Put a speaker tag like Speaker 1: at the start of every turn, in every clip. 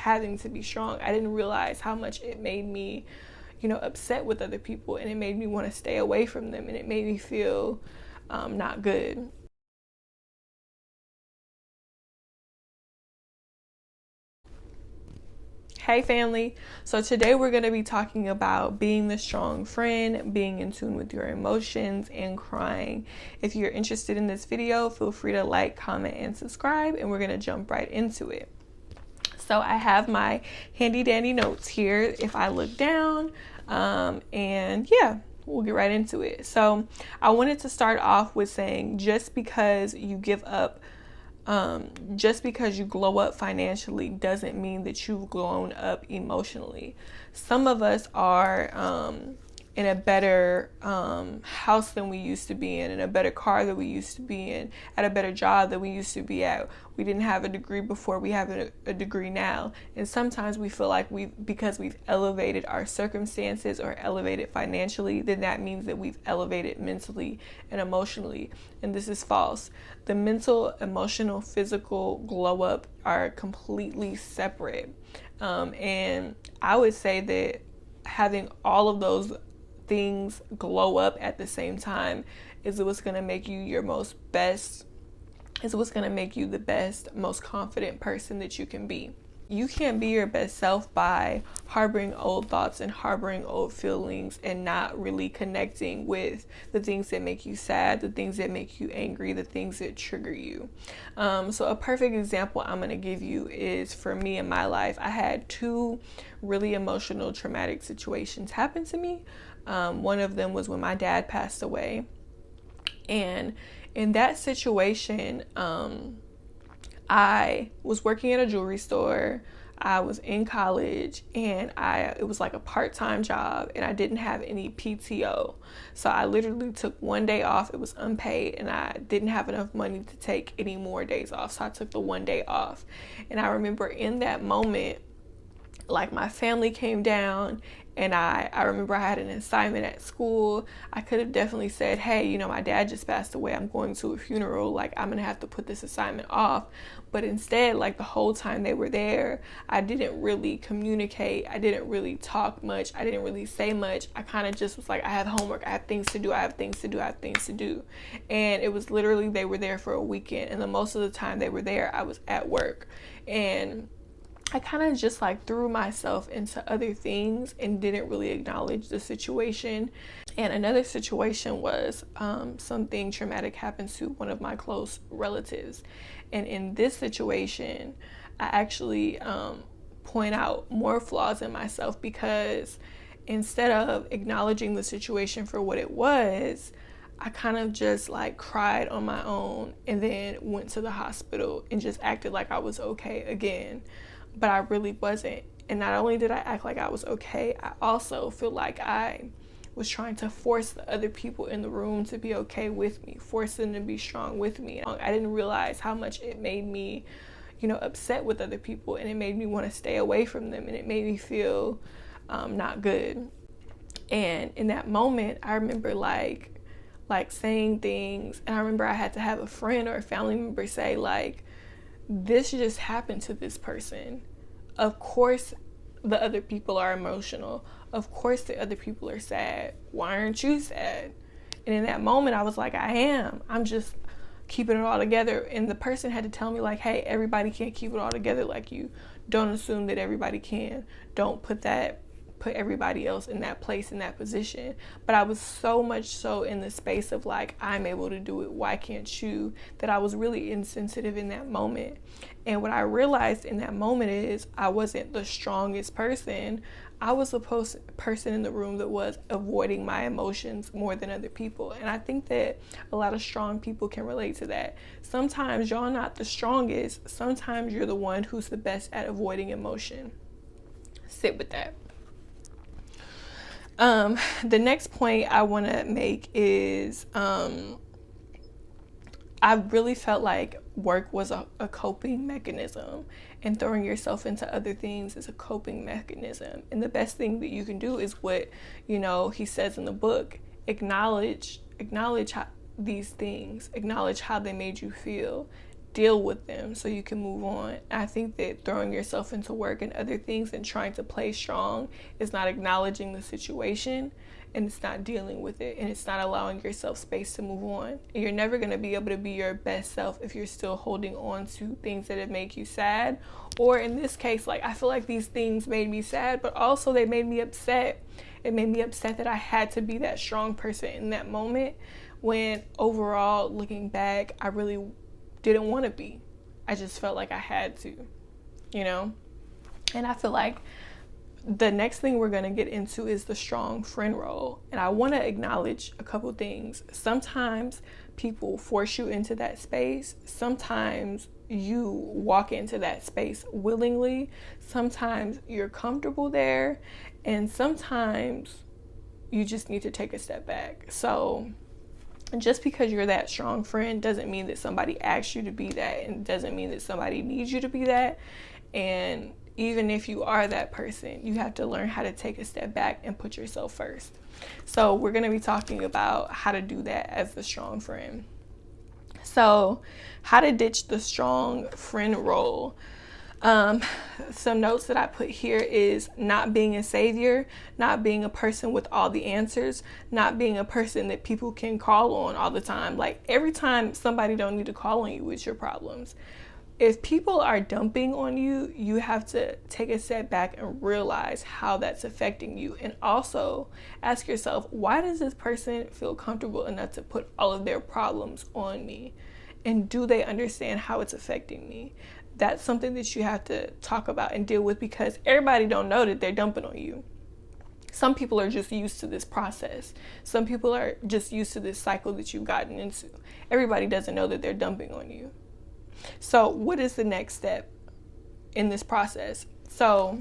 Speaker 1: having to be strong. I didn't realize how much it made me, upset with other people, and it made me want to stay away from them, and it made me feel not good. Hey family, so today we're going to be talking about being the strong friend, being in tune with your emotions, and crying. If you're interested in this video, feel free to like, comment, and subscribe, and we're going to jump right into it. So I have my handy dandy notes here if I look down, and yeah, we'll get right into it. So I wanted to start off with saying, just because you glow up financially doesn't mean that you've grown up emotionally. Some of us are in a better house than we used to be in a better car than we used to be in, at a better job than we used to be at. We didn't have a degree before, we have a degree now. And sometimes we feel like because we've elevated our circumstances or elevated financially, then that means that we've elevated mentally and emotionally. And this is false. The mental, emotional, physical glow up are completely separate. And I would say that having all of those things glow up at the same time is what's going to make you what's going to make you the best, most confident person that you can be. You can't be your best self by harboring old thoughts and harboring old feelings and not really connecting with the things that make you sad, the things that make you angry, the things that trigger you. So a perfect example I'm going to give you is, for me in my life, I had two really emotional, traumatic situations happen to me. One of them was when my dad passed away. And in that situation, I was working at a jewelry store. I was in college, and it was like a part-time job, and I didn't have any PTO. So I literally took one day off. It was unpaid, and I didn't have enough money to take any more days off. So I took the one day off. And I remember in that moment, like, my family came down, and I remember I had an assignment at school. I could have definitely said, hey, my dad just passed away. I'm going to a funeral. Like, I'm going to have to put this assignment off. But instead, like, the whole time they were there, I didn't really communicate. I didn't really talk much. I didn't really say much. I kind of just was like, I have homework. I have things to do. I have things to do. I have things to do. And it was literally, they were there for a weekend. And the most of the time they were there, I was at work. And I kind of just like threw myself into other things and didn't really acknowledge the situation. And another situation was something traumatic happened to one of my close relatives. And in this situation, I actually point out more flaws in myself, because instead of acknowledging the situation for what it was, I kind of just like cried on my own and then went to the hospital and just acted like I was okay again. But I really wasn't. And not only did I act like I was okay, I also feel like I was trying to force the other people in the room to be okay with me, force them to be strong with me. I didn't realize how much it made me, upset with other people, and it made me want to stay away from them, and it made me feel not good. And in that moment, I remember like saying things, and I remember I had to have a friend or a family member say, like, this just happened to this person. Of course the other people are emotional. Of course the other people are sad. Why aren't you sad? And in that moment I was like, I am. I'm just keeping it all together. And the person had to tell me, like, hey, everybody can't keep it all together like you. Don't assume that everybody can. Don't put everybody else in that place, in that position. But I was so much so in the space of like, I'm able to do it, why can't you, that I was really insensitive in that moment. And what I realized in that moment is I wasn't the strongest person. I was the person in the room that was avoiding my emotions more than other people. And I think that a lot of strong people can relate to that. Sometimes y'all not the strongest. Sometimes you're the one who's the best at avoiding emotion. Sit with that. The next point I want to make is I really felt like work was a coping mechanism, and throwing yourself into other things is a coping mechanism. And the best thing that you can do is what, he says in the book, acknowledge how these things, acknowledge how they made you feel, deal with them so you can move on. I think that throwing yourself into work and other things and trying to play strong is not acknowledging the situation, and it's not dealing with it, and it's not allowing yourself space to move on. And you're never going to be able to be your best self if you're still holding on to things that make you sad. Or in this case, like, I feel like these things made me sad, but also they made me upset. It made me upset that I had to be that strong person in that moment, when overall, looking back, I really didn't want to be. I just felt like I had to, you know? And I feel like the next thing we're going to get into is the strong friend role. And I want to acknowledge a couple things. Sometimes people force you into that space. Sometimes you walk into that space willingly. Sometimes you're comfortable there. And sometimes you just need to take a step back. So just because you're that strong friend doesn't mean that somebody asks you to be that, and doesn't mean that somebody needs you to be that. And even if you are that person, you have to learn how to take a step back and put yourself first. So we're going to be talking about how to do that as the strong friend. So how to ditch the strong friend role. Some notes that I put here is not being a savior, not being a person with all the answers, not being a person that people can call on all the time. Like, every time somebody don't need to call on you with your problems. If people are dumping on you, you have to take a step back and realize how that's affecting you. And also ask yourself, why does this person feel comfortable enough to put all of their problems on me? And do they understand how it's affecting me? That's something that you have to talk about and deal with, because everybody don't know that they're dumping on you. Some people are just used to this process. Some people are just used to this cycle that you've gotten into. Everybody doesn't know that they're dumping on you. So what is the next step in this process? So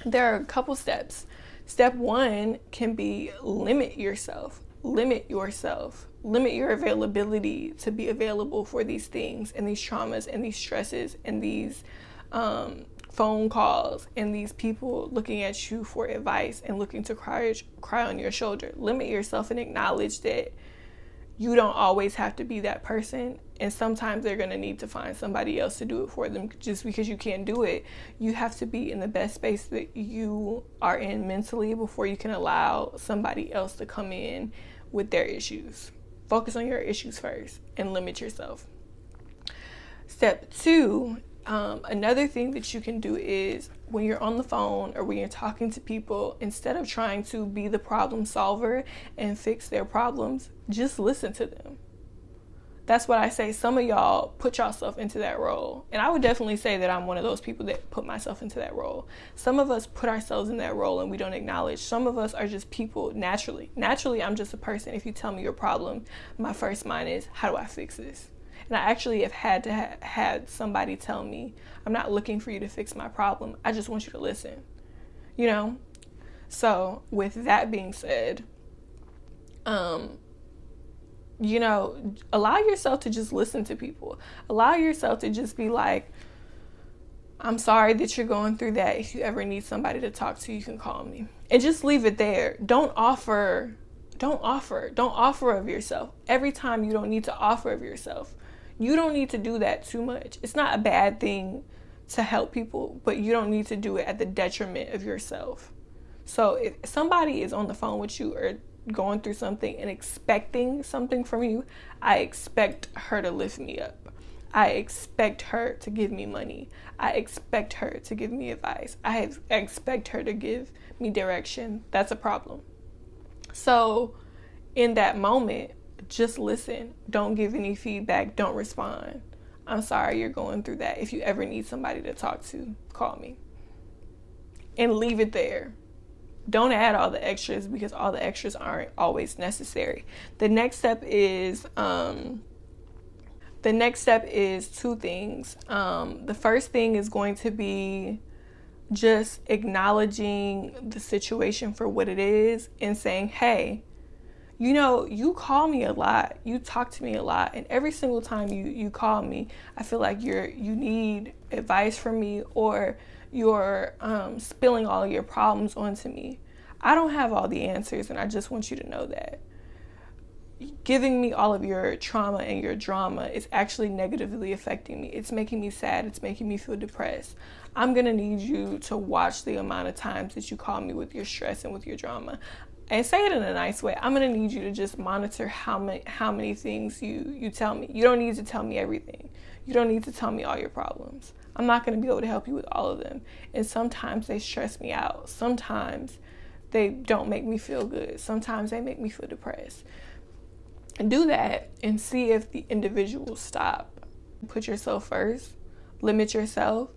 Speaker 1: there are a couple steps. Step one can be limit yourself. Limit yourself. Limit your availability to be available for these things and these traumas and these stresses and these phone calls and these people looking at you for advice and looking to cry on your shoulder. Limit yourself and acknowledge that you don't always have to be that person, and sometimes they're going to need to find somebody else to do it for them. Just because you can't do it, you have to be in the best space that you are in mentally before you can allow somebody else to come in with their issues. Focus on your issues first and limit yourself. Step two, another thing that you can do is when you're on the phone or when you're talking to people, instead of trying to be the problem solver and fix their problems, just listen to them. That's what I say. Some of y'all put yourself into that role. And I would definitely say that I'm one of those people that put myself into that role. Some of us put ourselves in that role and we don't acknowledge. Some of us are just people naturally. Naturally, I'm just a person. If you tell me your problem, my first mind is, how do I fix this? And I actually have had to had somebody tell me, I'm not looking for you to fix my problem. I just want you to listen, you know? So with that being said, you know, allow yourself to just listen to people. Allow yourself to just be like, I'm sorry that you're going through that. If you ever need somebody to talk to, you can call me. And just leave it there. Don't offer of yourself. Every time you don't need to offer of yourself. You don't need to do that too much. It's not a bad thing to help people, but you don't need to do it at the detriment of yourself. So if somebody is on the phone with you or going through something and expecting something from you, I expect her to lift me up. I expect her to give me money. I expect her to give me advice. I expect her to give me direction. That's a problem. So in that moment, just listen. Don't give any feedback. Don't respond. I'm sorry you're going through that. If you ever need somebody to talk to, call me. And leave it there. Don't add all the extras, because all the extras aren't always necessary. The next step is two things. The first thing is going to be just acknowledging the situation for what it is and saying, hey, you know, you call me a lot, you talk to me a lot, and every single time you call me, I feel like you need advice from me, or you're spilling all of your problems onto me. I don't have all the answers, and I just want you to know that. giving me all of your trauma and your drama is actually negatively affecting me. It's making me sad. It's making me feel depressed. I'm going to need you to watch the amount of times that you call me with your stress and with your drama. And say it in a nice way. I'm going to need you to just monitor how many things you tell me. You don't need to tell me everything. You don't need to tell me all your problems. I'm not going to be able to help you with all of them. And sometimes they stress me out. Sometimes they don't make me feel good. Sometimes they make me feel depressed. And do that and see if the individuals stop. Put yourself first. Limit yourself.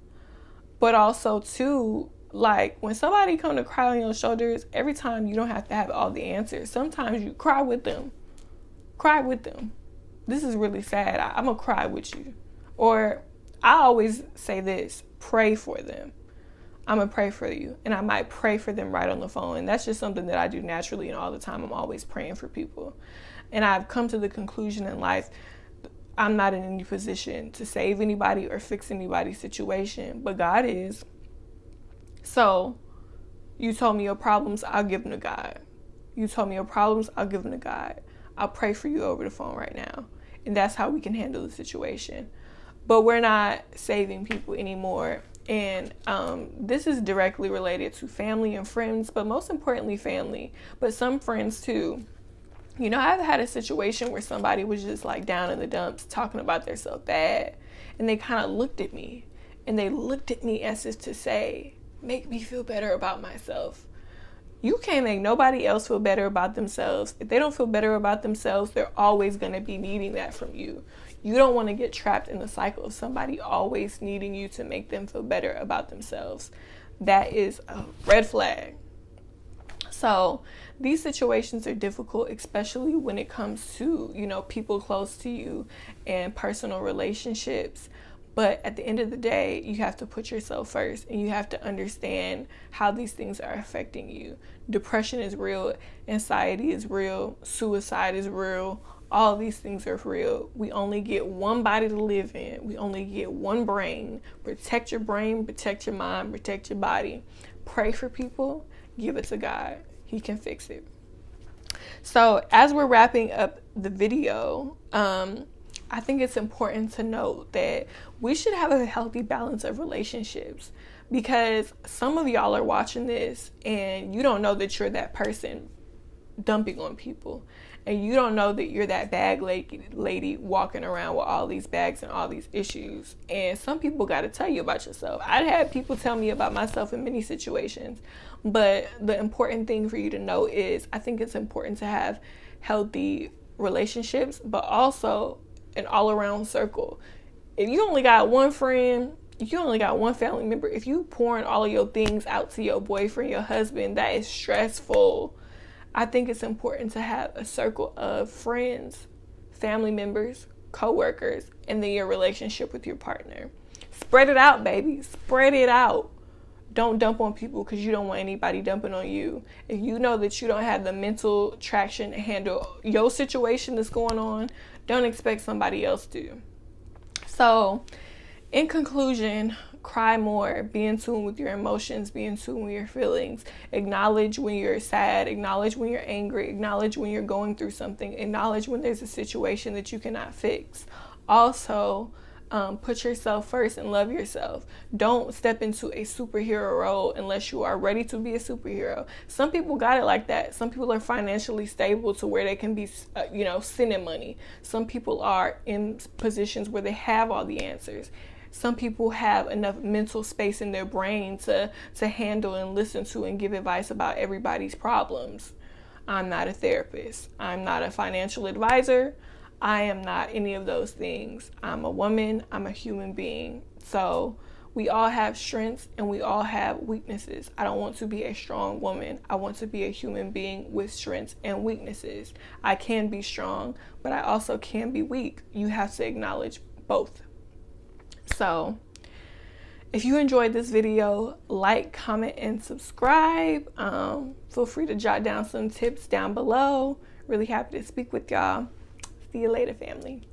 Speaker 1: But also, too, like when somebody come to cry on your shoulders, every time you don't have to have all the answers. Sometimes you cry with them. Cry with them. This is really sad. I'm going to cry with you. Or I always say this, pray for them. I'm going to pray for you. And I might pray for them right on the phone. And that's just something that I do naturally and all the time. I'm always praying for people. And I've come to the conclusion in life, I'm not in any position to save anybody or fix anybody's situation, but God is. So you told me your problems, I'll give them to God. You told me your problems, I'll give them to God. I'll pray for you over the phone right now. And that's how we can handle the situation. But we're not saving people anymore. And this is directly related to family and friends, but most importantly, family. But some friends too. You know, I've had a situation where somebody was just like down in the dumps talking about themselves bad. And they kind of looked at me. And they looked at me as if to say, make me feel better about myself. You can't make nobody else feel better about themselves. If they don't feel better about themselves, they're always going to be needing that from you. You don't want to get trapped in the cycle of somebody always needing you to make them feel better about themselves. That is a red flag. So these situations are difficult, especially when it comes to, you know, people close to you and personal relationships. But at the end of the day, you have to put yourself first and you have to understand how these things are affecting you. Depression is real. Anxiety is real. Suicide is real. All of these things are real. We only get one body to live in. We only get one brain. Protect your brain, protect your mind, protect your body. Pray for people. Give it to God. He can fix it. So as we're wrapping up the video, I think it's important to note that we should have a healthy balance of relationships, because some of y'all are watching this and you don't know that you're that person dumping on people. And you don't know that you're that bag lady walking around with all these bags and all these issues. And some people got to tell you about yourself. I've had people tell me about myself in many situations. But the important thing for you to know is I think it's important to have healthy relationships, but also an all-around circle. If you only got one friend, if you only got one family member, if you pouring all of your things out to your boyfriend, your husband, that is stressful. I think it's important to have a circle of friends, family members, co-workers, and then your relationship with your partner. Spread it out, baby. Spread it out. Don't dump on people because you don't want anybody dumping on you. If you know that you don't have the mental traction to handle your situation that's going on, don't expect somebody else to. So, in conclusion, cry more, be in tune with your emotions, be in tune with your feelings, acknowledge when you're sad, acknowledge when you're angry, acknowledge when you're going through something, acknowledge when there's a situation that you cannot fix. Also, put yourself first and love yourself. Don't step into a superhero role unless you are ready to be a superhero. Some people got it like that. Some people are financially stable to where they can be, sending money. Some people are in positions where they have all the answers. Some people have enough mental space in their brain to handle and listen to and give advice about everybody's problems. I'm not a therapist. I'm not a financial advisor. I am not any of those things. I'm a woman. I'm a human being. So we all have strengths and we all have weaknesses. I don't want to be a strong woman. I want to be a human being with strengths and weaknesses. I can be strong, but I also can be weak. You have to acknowledge both. So if you enjoyed this video, like, comment, and subscribe. Feel free to jot down some tips down below. Really happy to speak with y'all. See you later, family.